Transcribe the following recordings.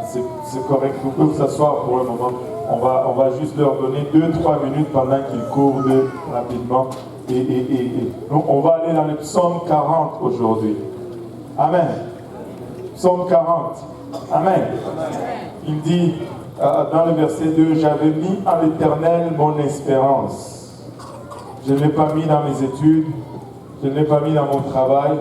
C'est correct, vous pouvez vous asseoir pour un moment. On va juste leur donner 2-3 minutes pendant qu'ils courent rapidement. Donc, on va aller dans le psaume 40 aujourd'hui. Amen. Psaume 40. Amen. Il dit dans le verset 2, j'avais mis en l'Éternel mon espérance. Je ne l'ai pas mis dans mes études, je ne l'ai pas mis dans mon travail,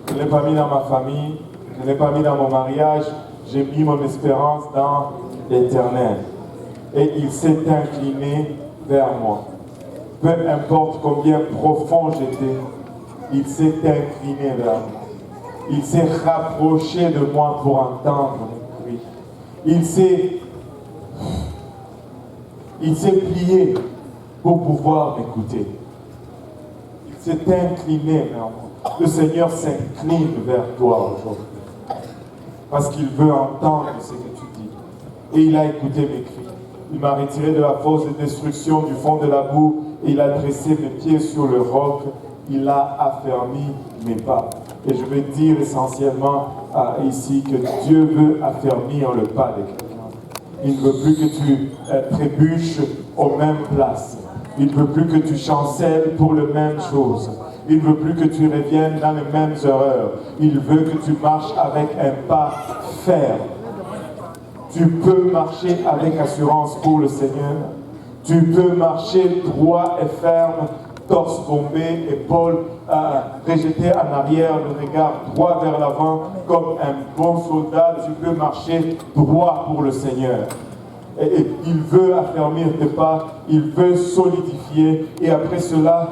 je ne l'ai pas mis dans ma famille, je ne l'ai pas mis dans mon mariage. J'ai mis mon espérance dans l'Éternel. Et il s'est incliné vers moi. Peu importe combien profond j'étais, il s'est incliné vers moi. Il s'est rapproché de moi pour entendre mes cris. Il s'est plié pour pouvoir m'écouter. Il s'est incliné vers moi. Le Seigneur s'incline vers toi aujourd'hui. Parce qu'il veut entendre ce que tu dis. Et il a écouté mes cris. Il m'a retiré de la fosse de destruction, du fond de la boue, et il a dressé mes pieds sur le roc. Il a affermi mes pas. Et je vais dire essentiellement ici que Dieu veut affermir le pas de quelqu'un. Il ne veut plus que tu trébuches aux mêmes places. Il ne veut plus que tu chancelles pour les mêmes choses. Il ne veut plus que tu reviennes dans les mêmes erreurs. Il veut que tu marches avec un pas ferme. Tu peux marcher avec assurance pour le Seigneur. Tu peux marcher droit et ferme, torse bombé, épaules rejetées en arrière, le regard droit vers l'avant, comme un bon soldat. Tu peux marcher droit pour le Seigneur. Et il veut affermir tes pas, il veut solidifier, et après cela,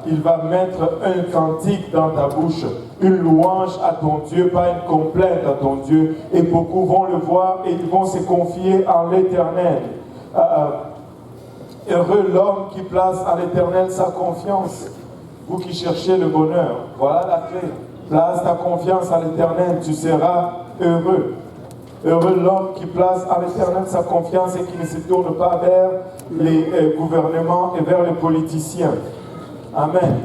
il va mettre un cantique dans ta bouche, une louange à ton Dieu, pas une complainte à ton Dieu, et beaucoup vont le voir et ils vont se confier en l'Éternel. Heureux l'homme qui place en l'Éternel sa confiance. Vous qui cherchez le bonheur, voilà la clé. Place ta confiance en l'Éternel, tu seras heureux. Heureux l'homme qui place en l'Éternel sa confiance et qui ne se tourne pas vers les gouvernements et vers les politiciens. Amen.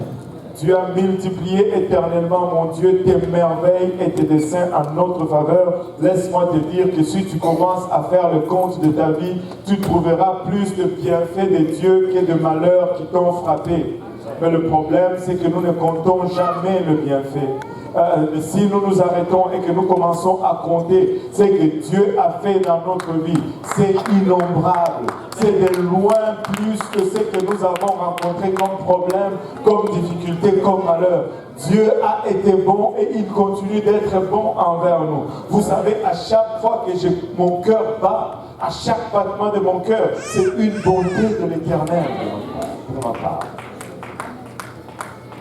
Tu as multiplié éternellement, mon Dieu, tes merveilles et tes desseins en notre faveur. Laisse-moi te dire que si tu commences à faire le compte de ta vie, tu trouveras plus de bienfaits de Dieu que de malheurs qui t'ont frappé. Mais le problème, c'est que nous ne comptons jamais le bienfait. Si nous nous arrêtons et que nous commençons à compter ce que Dieu a fait dans notre vie, c'est innombrable. C'est de loin plus que ce que nous avons rencontré comme problème, comme difficulté, comme malheur. Dieu a été bon et il continue d'être bon envers nous. Vous savez, à chaque fois que mon cœur bat, à chaque battement de mon cœur, c'est une bonté de l'Éternel pour ma part.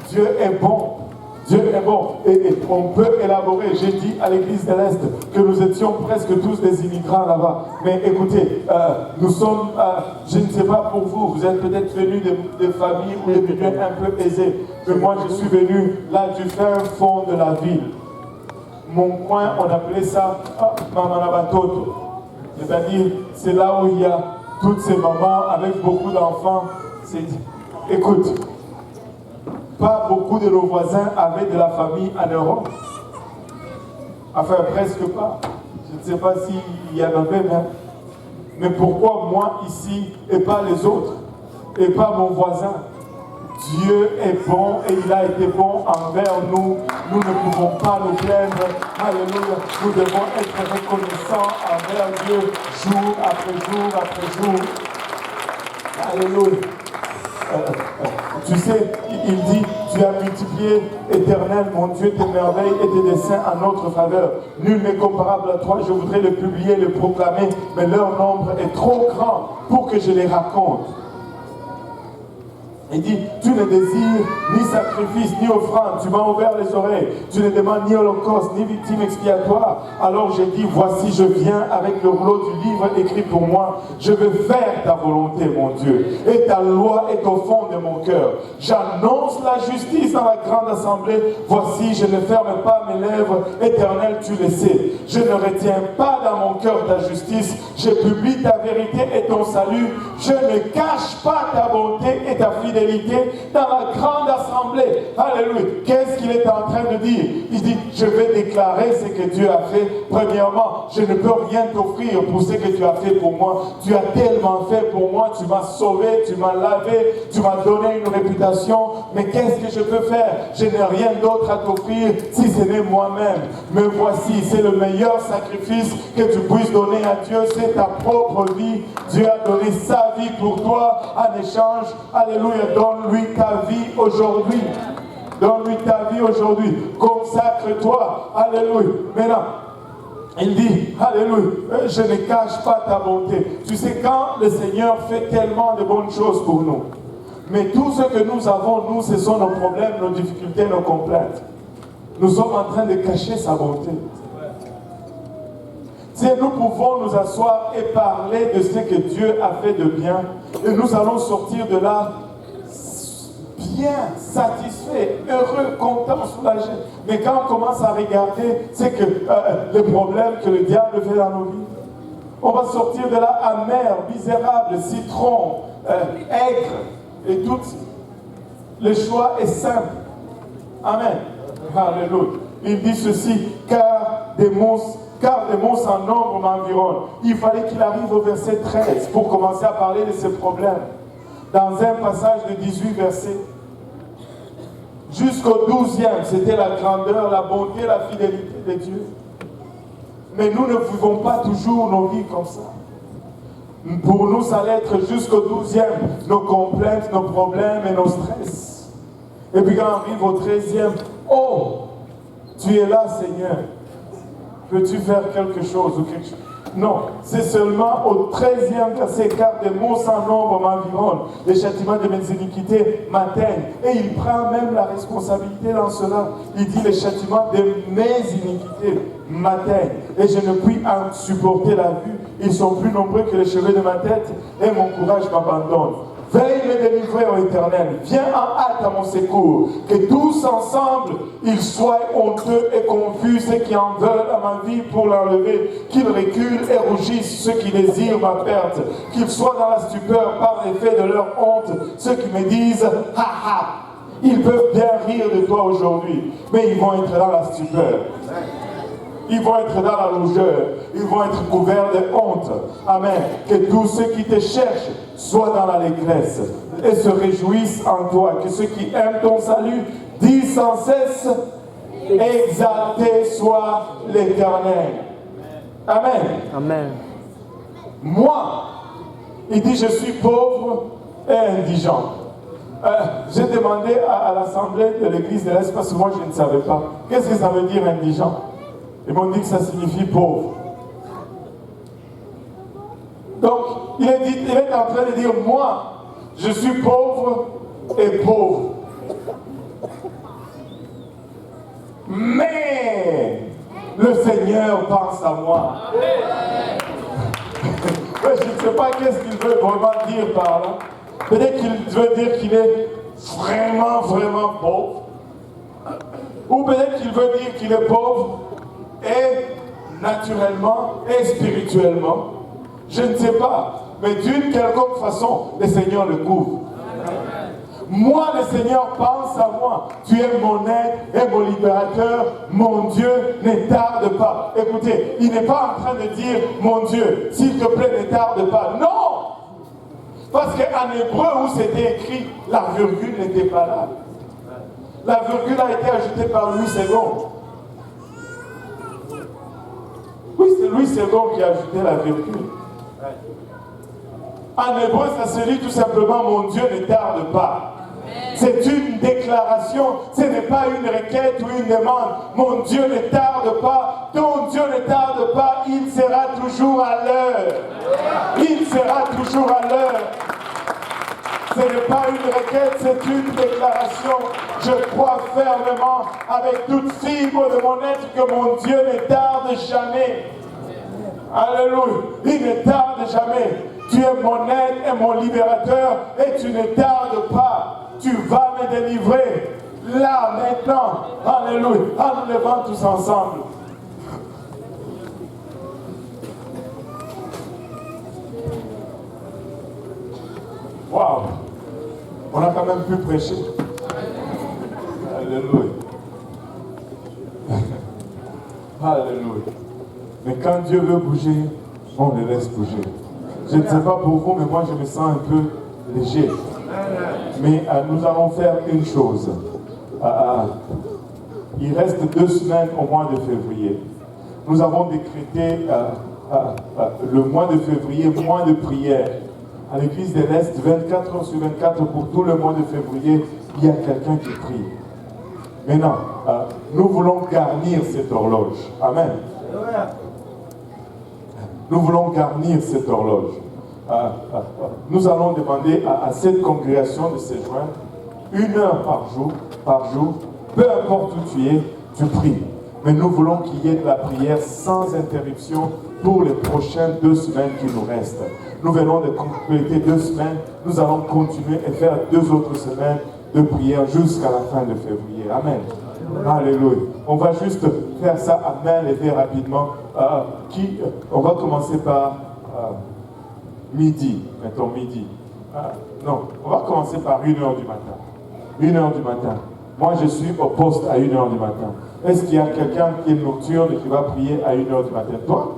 Dieu est bon. Dieu est bon. Et on peut élaborer. J'ai dit à l'église de l'Est que nous étions presque tous des immigrants là-bas. Mais écoutez, nous sommes, je ne sais pas pour vous, vous êtes peut-être venus de familles ou de milieux un peu aisés. Mais moi, je suis venu là du fin fond de la ville. Mon coin, on appelait ça Mamanabatoto. C'est-à-dire, c'est là où il y a toutes ces mamans avec beaucoup d'enfants. Écoute, pas beaucoup de nos voisins avaient de la famille en Europe. Enfin, presque pas. Je ne sais pas s'il y en avait même. Mais pourquoi moi ici et pas les autres? Et pas mon voisin? Dieu est bon et il a été bon envers nous. Nous ne pouvons pas nous plaindre. Alléluia. Nous devons être reconnaissants envers Dieu jour après jour après jour. Alléluia. Tu sais, il dit, tu as multiplié, éternel, mon Dieu, tes merveilles et tes desseins en notre faveur. Nul n'est comparable à toi, je voudrais le publier, le proclamer, mais leur nombre est trop grand pour que je les raconte. Il dit, tu ne désires ni sacrifice, ni offrande. Tu m'as ouvert les oreilles. Tu ne demandes ni holocauste, ni victime expiatoire. Alors j'ai dit, voici, je viens avec le rouleau du livre écrit pour moi. Je veux faire ta volonté, mon Dieu. Et ta loi est au fond de mon cœur. J'annonce la justice dans la grande assemblée. Voici, je ne ferme pas mes lèvres. Éternel, tu le sais. Je ne retiens pas dans mon cœur ta justice. Je publie ta vérité et ton salut. Je ne cache pas ta bonté et ta fidélité dans la grande l'assemblée. Alléluia. Qu'est-ce qu'il est en train de dire? Il dit, je vais déclarer ce que Dieu a fait. Premièrement, je ne peux rien t'offrir pour ce que tu as fait pour moi. Tu as tellement fait pour moi, tu m'as sauvé, tu m'as lavé, tu m'as donné une réputation. Mais qu'est-ce que je peux faire? Je n'ai rien d'autre à t'offrir si ce n'est moi-même. Me voici, c'est le meilleur sacrifice que tu puisses donner à Dieu, c'est ta propre vie. Dieu a donné sa vie pour toi en échange. Alléluia, donne-lui ta vie aujourd'hui. Donne-lui ta vie aujourd'hui. Consacre-toi. Alléluia. Maintenant, il dit, alléluia, je ne cache pas ta bonté. Tu sais, quand le Seigneur fait tellement de bonnes choses pour nous, mais tout ce que nous avons, nous, ce sont nos problèmes, nos difficultés, nos complaintes. Nous sommes en train de cacher sa bonté. Si nous pouvons nous asseoir et parler de ce que Dieu a fait de bien, et nous allons sortir de là bien, satisfaits, heureux, contents, soulagés. Mais quand on commence à regarder, c'est que les problèmes que le diable fait dans nos vies, on va sortir de là amer, misérable, citron, aigre, et tout. Le choix est simple. Amen. Alléluia. Il dit ceci, car des monstres en nombre m'environnent. Il fallait qu'il arrive au verset 13 pour commencer à parler de ces problèmes. Dans un passage de 18 versets, jusqu'au 12e, c'était la grandeur, la bonté, la fidélité de Dieu. Mais nous ne vivons pas toujours nos vies comme ça. Pour nous, ça allait être jusqu'au 12e, nos complaintes, nos problèmes et nos stress. Et puis quand on arrive au 13e, oh, tu es là, Seigneur. Peux-tu faire quelque chose ou quelque chose? Non, c'est seulement au 13e verset, car des maux sans nombre m'environnent, les châtiments de mes iniquités m'atteignent. Et il prend même la responsabilité dans cela. Il dit, les châtiments de mes iniquités m'atteignent, et je ne puis en supporter la vue. Ils sont plus nombreux que les cheveux de ma tête, et mon courage m'abandonne. Veille me délivrer, ô Éternel, viens en hâte à mon secours, que tous ensemble, ils soient honteux et confus, ceux qui en veulent à ma vie pour l'enlever, qu'ils reculent et rougissent, ceux qui désirent ma perte, qu'ils soient dans la stupeur par l'effet de leur honte, ceux qui me disent, ha ha, ils peuvent bien rire de toi aujourd'hui, mais ils vont être dans la stupeur. Ils vont être dans la rougeur. Ils vont être couverts de honte. Amen. Que tous ceux qui te cherchent soient dans l'allégresse et se réjouissent en toi. Que ceux qui aiment ton salut disent sans cesse, exalté soit l'Éternel. Amen. Amen. Moi, il dit, je suis pauvre et indigent. J'ai demandé à l'assemblée de l'église de l'Est parce que moi je ne savais pas. Qu'est-ce que ça veut dire indigent? Ils m'ont dit que ça signifie pauvre. Donc, il est en train de dire, moi, je suis pauvre et pauvre. Mais, le Seigneur pense à moi. Je ne sais pas qu'est-ce qu'il veut vraiment dire par là. Peut-être qu'il veut dire qu'il est vraiment, vraiment pauvre. Ou peut-être qu'il veut dire qu'il est pauvre et naturellement et spirituellement. Je ne sais pas. Mais d'une quelconque façon, le Seigneur le couvre. Moi, le Seigneur pense à moi. Tu es mon aide et mon libérateur. Mon Dieu, ne tarde pas. Écoutez, il n'est pas en train de dire, mon Dieu, s'il te plaît, ne tarde pas. Non! Parce qu'en hébreu où c'était écrit, la virgule n'était pas là. La virgule a été ajoutée par Louis II. Oui, c'est Louis II qui a ajouté la virgule. En hébreu, ça se lit tout simplement, mon Dieu ne tarde pas. C'est une déclaration, ce n'est pas une requête ou une demande. Mon Dieu ne tarde pas, ton Dieu ne tarde pas, il sera toujours à l'heure. Il sera toujours à l'heure. Ce n'est pas une requête, c'est une déclaration. Je crois fermement, avec toute fibre de mon être, que mon Dieu ne tarde jamais. Alléluia. Il ne tarde jamais. Tu es mon aide et mon libérateur et tu ne tardes pas. Tu vas me délivrer là, maintenant. Alléluia. En nous levant tous ensemble. Waouh. On a quand même pu prêcher. quand Dieu veut bouger, on le laisse bouger. Je ne sais pas pour vous, mais moi je me sens un peu léger. Mais nous allons faire une chose. Il reste 2 semaines au mois de février. Nous avons décrété le mois de février, mois de prière. À l'église de l'Est, 24 heures sur 24, pour tout le mois de février, il y a quelqu'un qui prie. Maintenant, nous voulons garnir cette horloge. Amen. Nous voulons garnir cette horloge. Nous allons demander à cette congrégation de se joindre 1 heure par jour, peu importe où tu es, tu pries. Mais nous voulons qu'il y ait de la prière sans interruption pour les prochaines 2 semaines qui nous restent. Nous venons de compléter 2 semaines, nous allons continuer et faire 2 autres semaines de prière jusqu'à la fin de février. Amen. Alléluia. On va juste faire ça à main levée rapidement. On va commencer par midi. Mettons midi. Non, on va commencer par 1 heure du matin. 1 heure du matin. Moi, je suis au poste à 1 heure du matin. Est-ce qu'il y a quelqu'un qui est nocturne et qui va prier à 1 heure du matin? Toi?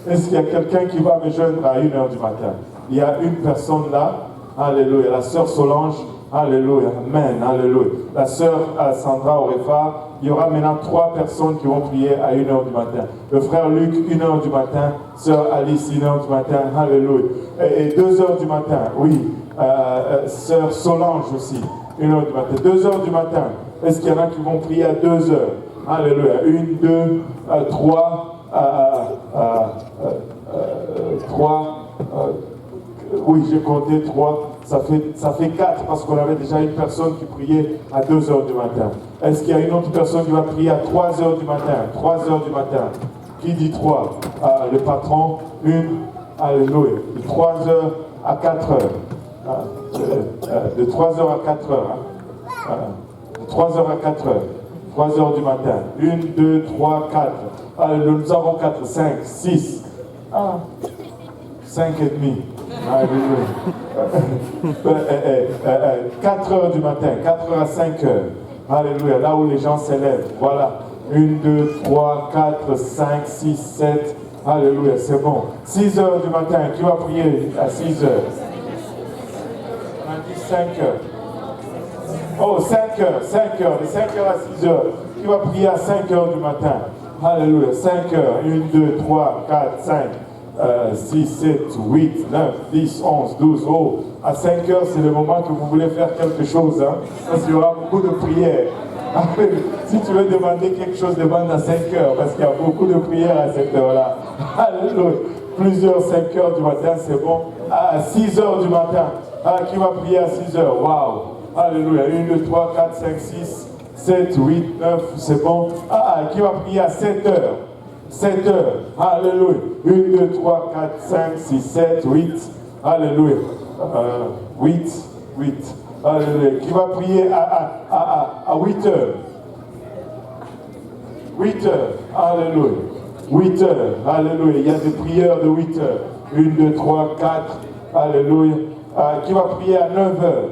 Est-ce qu'il y a quelqu'un qui va me joindre à 1 heure du matin? Il y a une personne là. Alléluia. La sœur Solange. Alléluia. Amen. Alléluia. La sœur Sandra Orefa. Il y aura maintenant 3 personnes qui vont prier à 1 heure du matin. Le frère Luc, 1 heure du matin. Sœur Alice, 1 heure du matin. Alléluia. Et 2 heures du matin. Oui. Sœur Solange aussi. 1 heure du matin. 2 heures du matin. Est-ce qu'il y en a qui vont prier à 2 heures? Alléluia. 1, 2, 3. 3. Oui, j'ai compté 3. Ça fait 4 parce qu'on avait déjà une personne qui priait à 2 heures du matin. Est-ce qu'il y a une autre personne qui va prier à 3 heures du matin? 3 heures du matin. Qui dit 3? Le patron, 1. Alléluia. De 3 heures à 4 heures. De 3 heures à 4 heures. De 3 heures à 4 heures. 3 heures du matin. 1, 2, 3, 4. Nous avons 4, 5, 6. 5 et demi. 4 heures du matin, 4 heures à 5 heures. Alléluia, là où les gens s'élèvent. Voilà. 1, 2, 3, 4, 5, 6, 7. Alléluia, c'est bon. 6 heures du matin, qui va prier à 6 heures? On a dit 5 heures. Oh, 5 heures, 5 heures, de 5 heures à 6 heures. Qui va prier à 5 heures du matin? Alléluia, 5 heures. 1, 2, 3, 4, 5. 6, 7, 8, 9, 10, 11, 12. Oh, à 5 heures, c'est le moment que vous voulez faire quelque chose. Hein, parce qu'il y aura beaucoup de prières. Si tu veux demander quelque chose, demande à 5 heures. Parce qu'il y a beaucoup de prières à cette heure-là. Alléluia. Plusieurs 5 heures du matin, c'est bon. À 6 heures du matin. Qui va prier à 6 heures? Waouh. Alléluia. 1, 2, 3, 4, 5, 6, 7, 8, 9. C'est bon. Qui va prier à 7 heures? 7 heures. Alléluia. 1, 2, 3, 4, 5, 6, 7, 8. Alléluia. 8. Alléluia. Qui va prier à 8 heures? 8 heures. Alléluia. 8 heures. Alléluia. Il y a des prières de 8 heures. 1, 2, 3, 4. Alléluia. Qui va prier à 9 heures?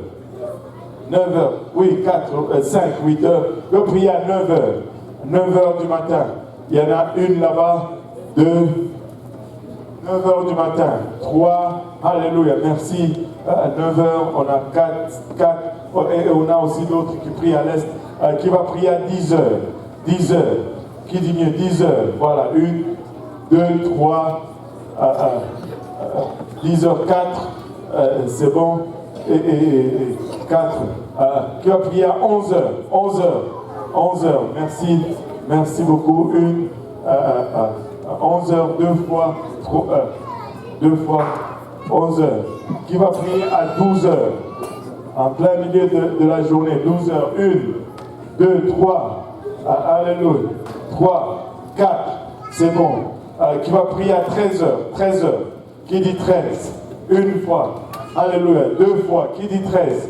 9 heures. Oui, 4, 5, 8 heures. Qui va prier à 9 heures? 9 heures du matin. Il y en a une là-bas, 2, 9 heures du matin, 3, alléluia, merci. 9 heures, on a 4, et on a aussi d'autres qui prient à l'est, qui va prier à 10 heures. 10 heures, qui dit mieux? 10 heures, voilà, 1, 2, 3, 10 heures, 4, c'est bon, et 4, qui va prier à 11 heures, 11 heures, 11 heures, merci. Merci beaucoup. 11 heures, 2 fois, 2 fois 11 heures. Qui va prier à 12 heures? En plein milieu de la journée. 12 heures. 1, 2, 3. Alléluia. 3, 4. C'est bon. Qui va prier à 13 heures? 13 heures. Qui dit 13? Une fois. Alléluia. 2 fois. Qui dit 13?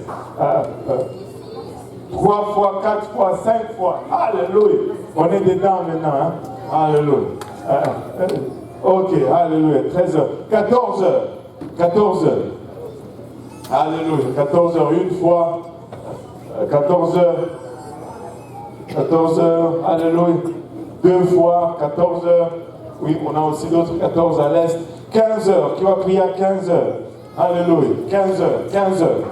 3 fois, 4 fois, 5 fois. Alléluia. On est dedans maintenant. Hein? Alléluia. Ok, alléluia. 13 heures. 14 heures. 14 heures. Alléluia. 14 heures. Une fois. 14 heures. 14 heures. Alléluia. 2 fois, 14 heures. Oui, on a aussi d'autres 14 à l'est. 15 heures, qui va prier à 15 heures? Alléluia. 15 heures, 15 heures.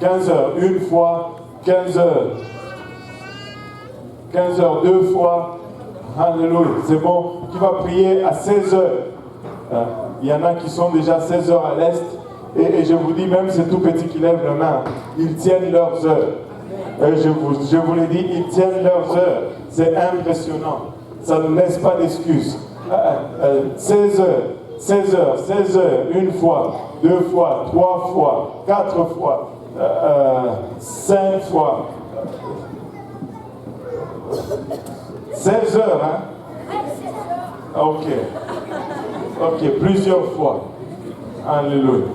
15 heures, une fois, 15 heures. 15 heures, 2 fois. Alléluia. C'est bon. Qui va prier à 16 heures? Il y en a qui sont déjà 16 heures à l'est. Et je vous dis, même ces tout petits qui lèvent la main, ils tiennent leurs heures. Je vous l'ai dit, ils tiennent leurs heures. C'est impressionnant. Ça ne laisse pas d'excuses. 16 heures, 16 heures, 16 heures, une fois, 2 fois, 3 fois, 4 fois, 5 fois. 16 heures, hein? Ok. Ok, plusieurs fois. Alléluia.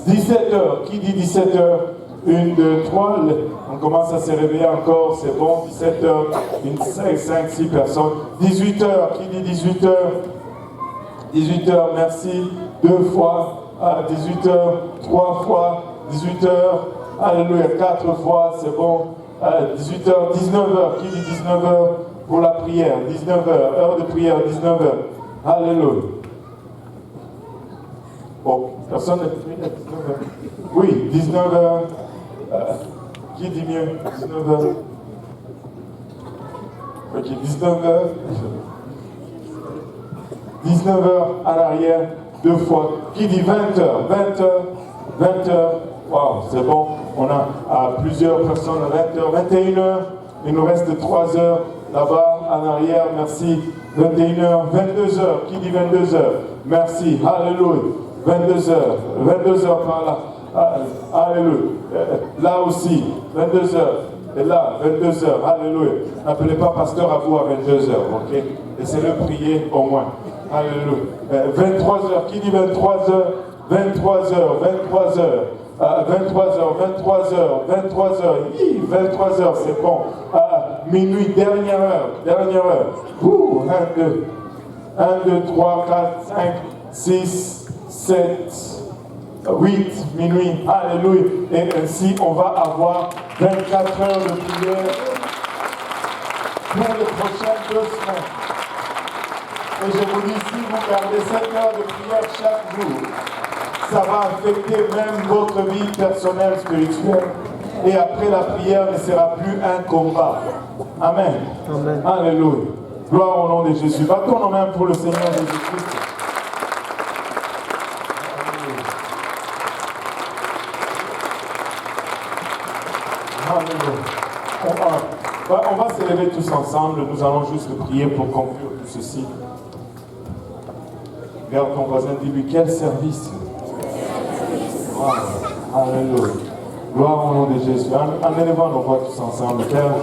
17 heures. Qui dit 17 heures? 1, 2, 3. On commence à se réveiller encore. C'est bon. 17 heures. 5, 6 personnes. 18 heures. Qui dit 18 heures? 18 heures. Merci. 2 fois. 18 heures. 3 fois. 18 heures. Alléluia. 4 fois. C'est bon. 18 heures. 19 heures. Qui dit 19 heures? Pour la prière. 19 heures. Heure de prière. 19 heures. Alléluia. Bon, personne n'est pris à 19 heures. Oui, 19 heures. Qui dit mieux? 19 heures. Ok, 19 heures. 19 heures à l'arrière, 2 fois. Qui dit 20 heures? 20 heures. 20 heures. Waouh, c'est bon. On a plusieurs personnes à 20 heures. 21 heures. Il nous reste 3 heures là-bas en arrière. Merci. 21 heures. 22 heures. Qui dit 22 heures? Merci. Alléluia. 22 heures. 22 heures par là. Alléluia. Là aussi. 22 heures. Et là, 22 heures. Alléluia. N'appelez pas pasteur à vous à 22 heures. Ok? Laissez-le prier au moins. Alléluia. 23 heures. Qui dit 23 heures? 23 heures. 23 heures. 23 heures, 23 heures, 23 heures, 23 heures, c'est bon. Minuit, dernière heure, dernière heure. 1, 2, 1, 2, 3, 4, 5, 6, 7, 8, minuit. Alléluia. Et ainsi, on va avoir 24 heures de prière pour les prochaines 2 semaines. Et je vous dis, si vous gardez 7 heures de prière chaque jour, ça va affecter même votre vie personnelle, spirituelle. Et après, la prière ne sera plus un combat. Amen. Amen. Alléluia. Gloire au nom de Jésus. Battons nos mains pour le Seigneur Jésus-Christ. Alléluia. On va se lever tous ensemble. Nous allons juste prier pour conclure tout ceci. Regarde ton voisin, dis-lui quel service. Alléluia. Gloire au nom de Jésus. En élevant nos voix tous ensemble. Père,